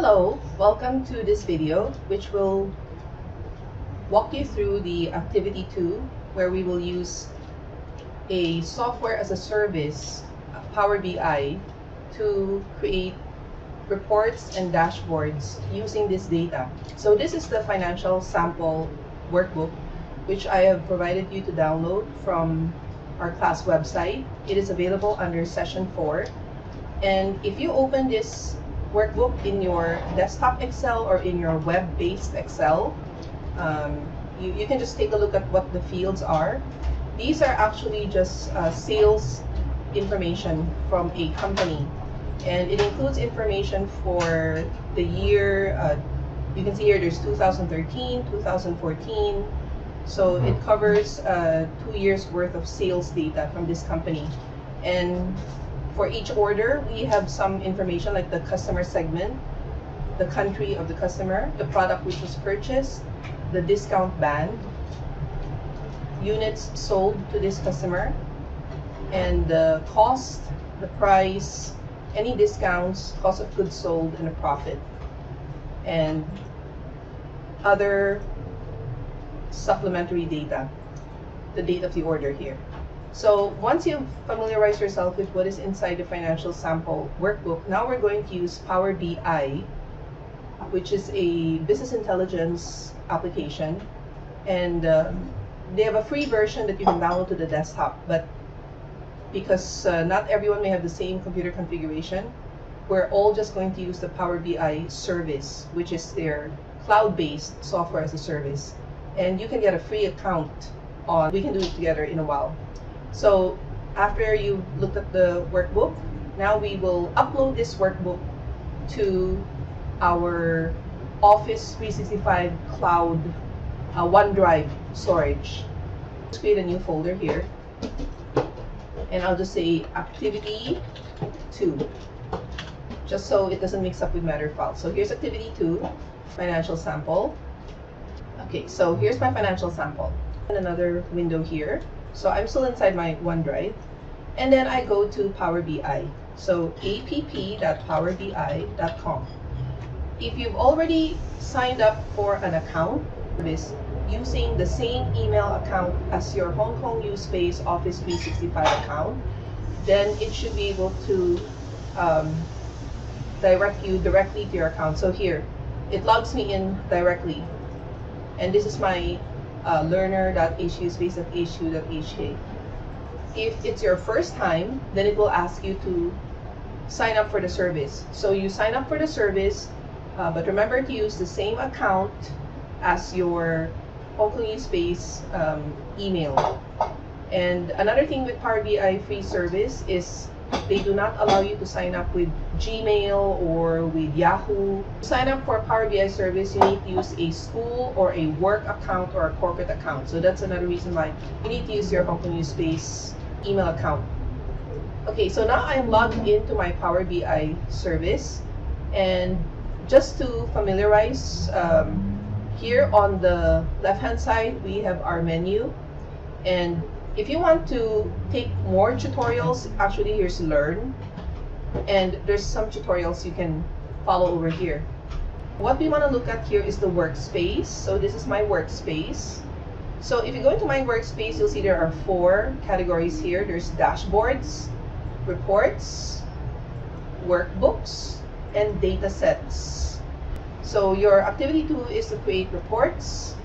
Hello, welcome to this video, which will walk you through the activity 2, where we will use a software as a service, Power BI, to create reports and dashboards using this data. So this is the financial sample workbook, which I have provided you to download from our class website. It is available under session 4. And if you open this workbook in your desktop Excel or in your web-based Excel, you can just take a look at what the fields are. These are actually just sales information from a company, and it includes information for the year. You can see here there's 2013, 2014, so it covers 2 years worth of sales data from this company. And for each order, we have some information like the customer segment, the country of the customer, the product which was purchased, the discount band, units sold to this customer, and the cost, the price, any discounts, cost of goods sold, and a profit, and other supplementary data, the date of the order here. So once you've familiarized yourself with what is inside the financial sample workbook, now we're going to use Power BI, which is a business intelligence application. And they have a free version that you can download to the desktop. But because not everyone may have the same computer configuration, we're all just going to use the Power BI service, which is their cloud-based software as a service. And you can get a free account on, we can do it together in a while. So after you looked at the workbook, now we will upload this workbook to our Office 365 Cloud OneDrive storage. Let's create a new folder here, and I'll just say Activity 2, just so it doesn't mix up with Matter files. So here's Activity 2, Financial Sample. Okay, so here's my financial sample. And another window here. So I'm still inside my OneDrive, and then I go to Power BI. So app.powerbi.com. If you've already signed up for an account using the same email account as your Hong Kong Workspace Office 365 account, then it should be able to direct you directly to your account. So here, it logs me in directly, and this is my learner.huspace.hu.ha. If it's your first time, then it will ask you to sign up for the service. So you sign up for the service, but remember to use the same account as your Hong Kong Workspace email. And another thing with Power BI free service is they do not allow you to sign up with Gmail or with Yahoo. To sign up for a Power BI service, you need to use a school or a work account or a corporate account. So that's another reason why you need to use your Hong Kong Workspace email account. Okay, so now I'm logged into my Power BI service, and just to familiarize, here on the left-hand side, we have our menu. And if you want to take more tutorials, actually here's Learn, and there's some tutorials you can follow over here. What we want to look at here is the workspace. So this is my workspace. So if you go into my workspace, you'll see there are 4 categories here. There's dashboards, reports, workbooks, and data sets. So your activity 2 is to create reports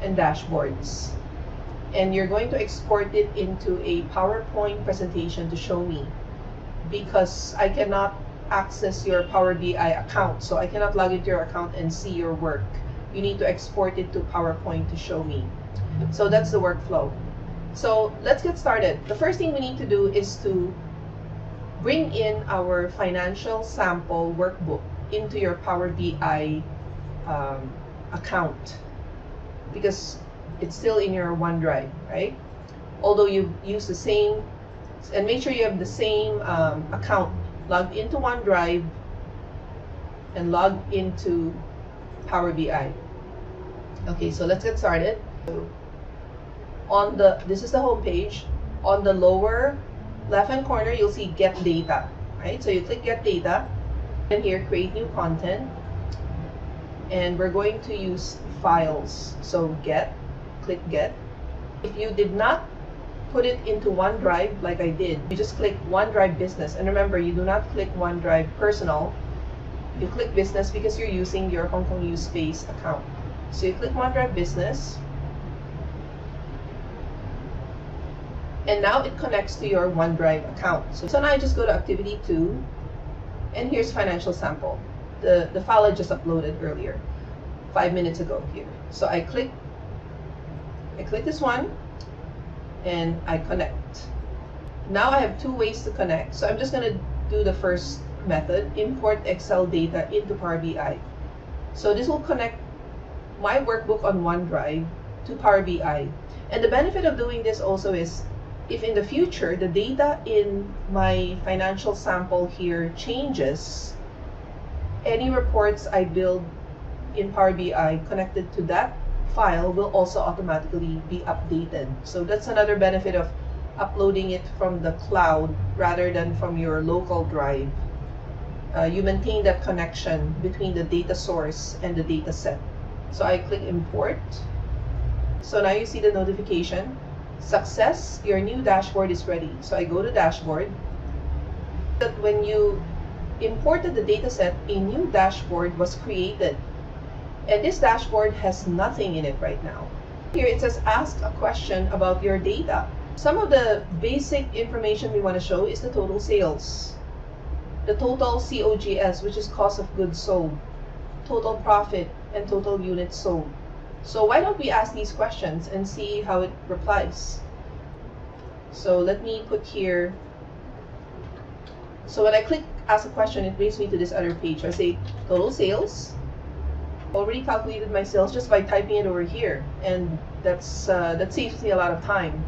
and dashboards. And you're going to export it into a PowerPoint presentation to show me, because I cannot access your Power BI account. So I cannot log into your account and see your work. You need to export it to PowerPoint to show me. So that's the workflow. So let's get started. The first thing we need to do is to bring in our financial sample workbook into your Power BI account, because it's still in your OneDrive, right? Although you use the same, and make sure you have the same account logged into OneDrive and logged into Power BI. Okay, so let's get started. This is the home page. On the lower left-hand corner, you'll see Get Data, right? So you click Get Data, and here Create New Content. and we're going to use files. So get, click get. If you did not put it into OneDrive like I did, you just click OneDrive Business. And remember, you do not click OneDrive Personal. You click Business because you're using your Hong Kong Workspace account. So you click OneDrive Business. And now it connects to your OneDrive account. So now I just go to Activity 2. And here's Financial Sample. The file I just uploaded earlier, 5 minutes ago here. So I click this one, and I connect. Now I have 2 ways to connect. So I'm just going to do the first method, import Excel data into Power BI. So this will connect my workbook on OneDrive to Power BI. And the benefit of doing this also is, if in the future the data in my financial sample here changes, any reports I build in Power BI connected to that file will also automatically be updated. So that's another benefit of uploading it from the cloud rather than from your local drive. You maintain that connection between the data source and the data set. So I click import. So now you see the notification. Success, your new dashboard is ready. So I go to dashboard. That when you imported the data set, a new dashboard was created. And this dashboard has nothing in it right now. Here it says ask a question about your data. Some of the basic information we want to show is the total sales, the total COGS, which is cost of goods sold, total profit, and total units sold. So why don't we ask these questions and see how it replies? So let me put here. So when I click ask a question, it brings me to this other page. I say total sales. Already calculated my sales just by typing it over here, and that saves me a lot of time.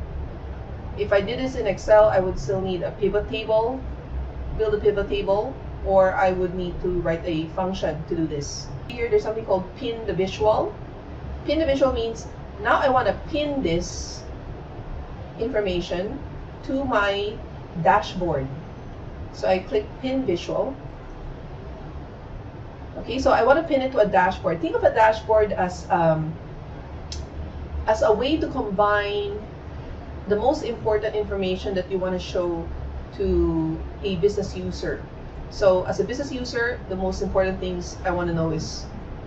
If I did this in Excel, I would still need a pivot table, build a pivot table, or I would need to write a function to do this. Here there's something called pin the visual. Pin the visual means now I want to pin this information to my dashboard. So I click pin visual. Okay, so I want to pin it to a dashboard. Think of a dashboard as a way to combine the most important information that you want to show to a business user. So as a business user, the most important things I want to know is,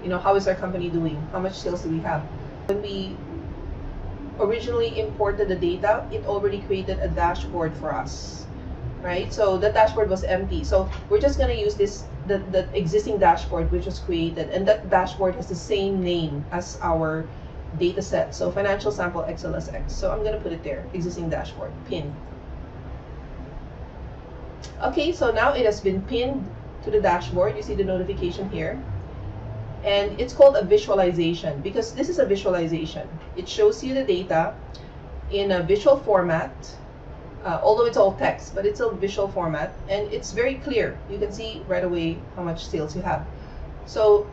how is our company doing? How much sales do we have? When we originally imported the data, it already created a dashboard for us, right? So that dashboard was empty. So we're just going to use the existing dashboard which was created, and that dashboard has the same name as our data set. So financial sample XLSX. So I'm going to put it there, existing dashboard, pin. Okay, so now it has been pinned to the dashboard. You see the notification here. And it's called a visualization because this is a visualization. It shows you the data in a visual format, although it's all text, but it's a visual format, and it's very clear. You can see right away how much sales you have. So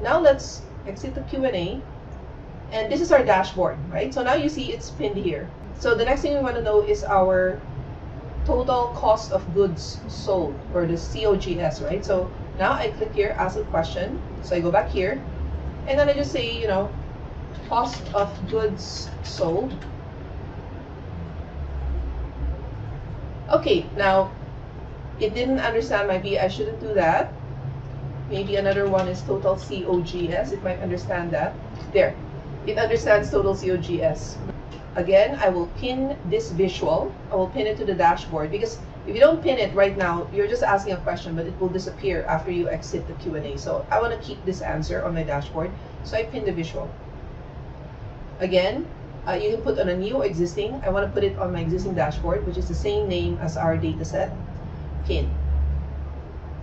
now let's exit the Q&A, and this is our dashboard, right? So now you see it's pinned here. So the next thing we want to know is our total cost of goods sold, or the COGS, right? So now I click here, ask a question. So I go back here, and then I just say, cost of goods sold. Okay, now it didn't understand my B. I shouldn't do that. Maybe another one is total COGS. It might understand that. There, it understands total COGS. Again, I will pin this visual. I will pin it to the dashboard, because if you don't pin it right now, you're just asking a question, but it will disappear after you exit the Q&A. So I want to keep this answer on my dashboard, so I pin the visual. Again, you can put on a new or existing. I want to put it on my existing dashboard, which is the same name as our data set. Pin.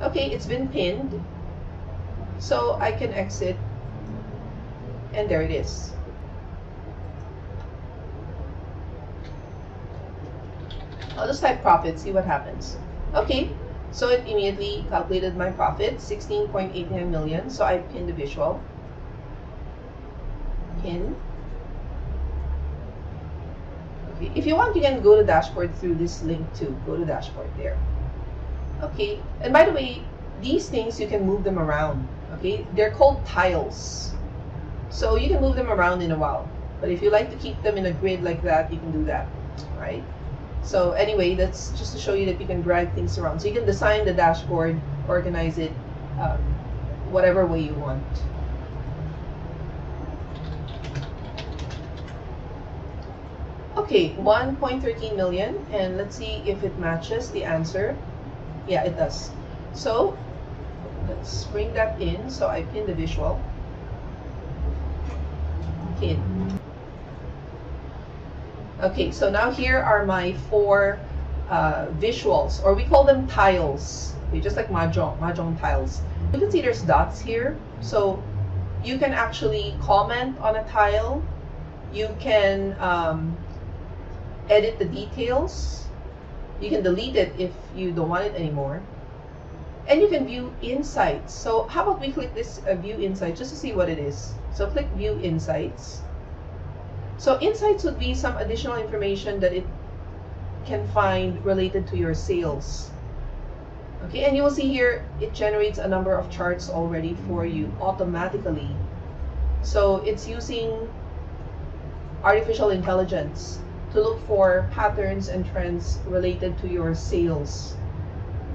Okay, it's been pinned. So I can exit, and there it is. I'll just type profit, see what happens. Okay, so it immediately calculated my profit, 16.89 million. So I pinned the visual. Pin. Okay, if you want, you can go to dashboard through this link too. Go to dashboard there. Okay, and by the way, these things, you can move them around. Okay, they're called tiles. So you can move them around in a while. But if you like to keep them in a grid like that, you can do that, right? So anyway, that's just to show you that you can drag things around. So you can design the dashboard, organize it, whatever way you want. Okay, 1.13 million, and let's see if it matches the answer. Yeah, it does. So let's bring that in. So I pin the visual. Pin. Okay, so now here are my 4 visuals, or we call them tiles. Okay, just like mahjong tiles. You can see there's dots here, so you can actually comment on a tile. You can edit the details. You can delete it if you don't want it anymore. And you can view insights. So how about we click this view insights just to see what it is. So click view insights. So insights would be some additional information that it can find related to your sales. Okay, and you will see here it generates a number of charts already for you automatically. So it's using artificial intelligence to look for patterns and trends related to your sales.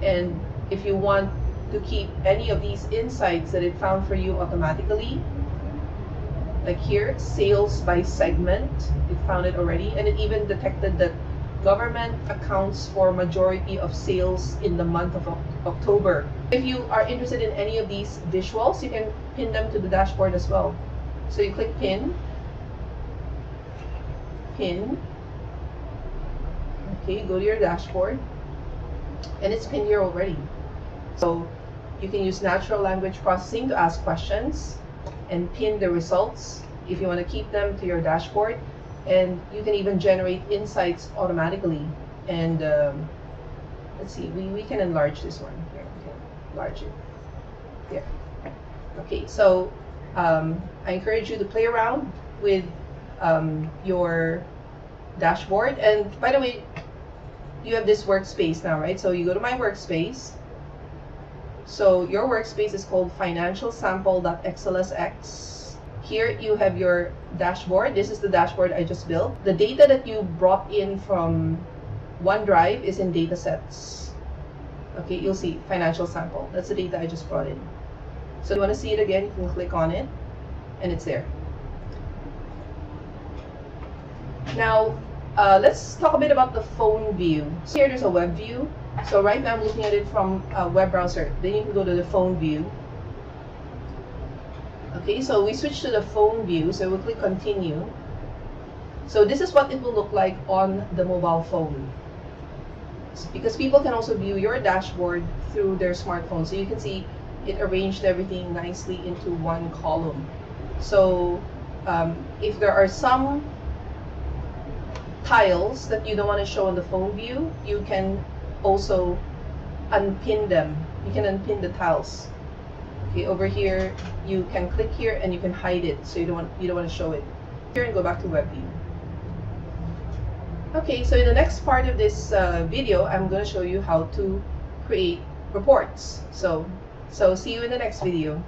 And if you want to keep any of these insights that it found for you automatically, like here, sales by segment, it found it already, and it even detected that government accounts for majority of sales in the month of October. If you are interested in any of these visuals, you can pin them to the dashboard as well. So you click pin, pin, okay, go to your dashboard, and it's pinned here already. So you can use natural language processing to ask questions and pin the results if you want to keep them to your dashboard. And you can even generate insights automatically. And let's see, we can enlarge this one here. Okay, enlarge it here. Okay, so I encourage you to play around with your dashboard. And by the way, you have this workspace now, right? So you go to my workspace. So your workspace is called financialsample.xlsx. Here you have your dashboard. This is the dashboard I just built. The data that you brought in from OneDrive is in datasets. Okay, you'll see financial sample. That's the data I just brought in. So if you want to see it again, you can click on it and it's there. Now, let's talk a bit about the phone view. So here there's a web view. So right now I'm looking at it from a web browser. Then you can go to the phone view. Okay, so we switch to the phone view. So we'll click continue. So this is what it will look like on the mobile phone. Because people can also view your dashboard through their smartphone. So you can see it arranged everything nicely into one column. So if there are some tiles that you don't want to show on the phone view, you can also unpin them. You can unpin the tiles. Okay, over here you can click here and you can hide it, so you don't want to show it. Here and go back to web view. Okay, so in the next part of this video, I'm going to show you how to create reports. So see you in the next video.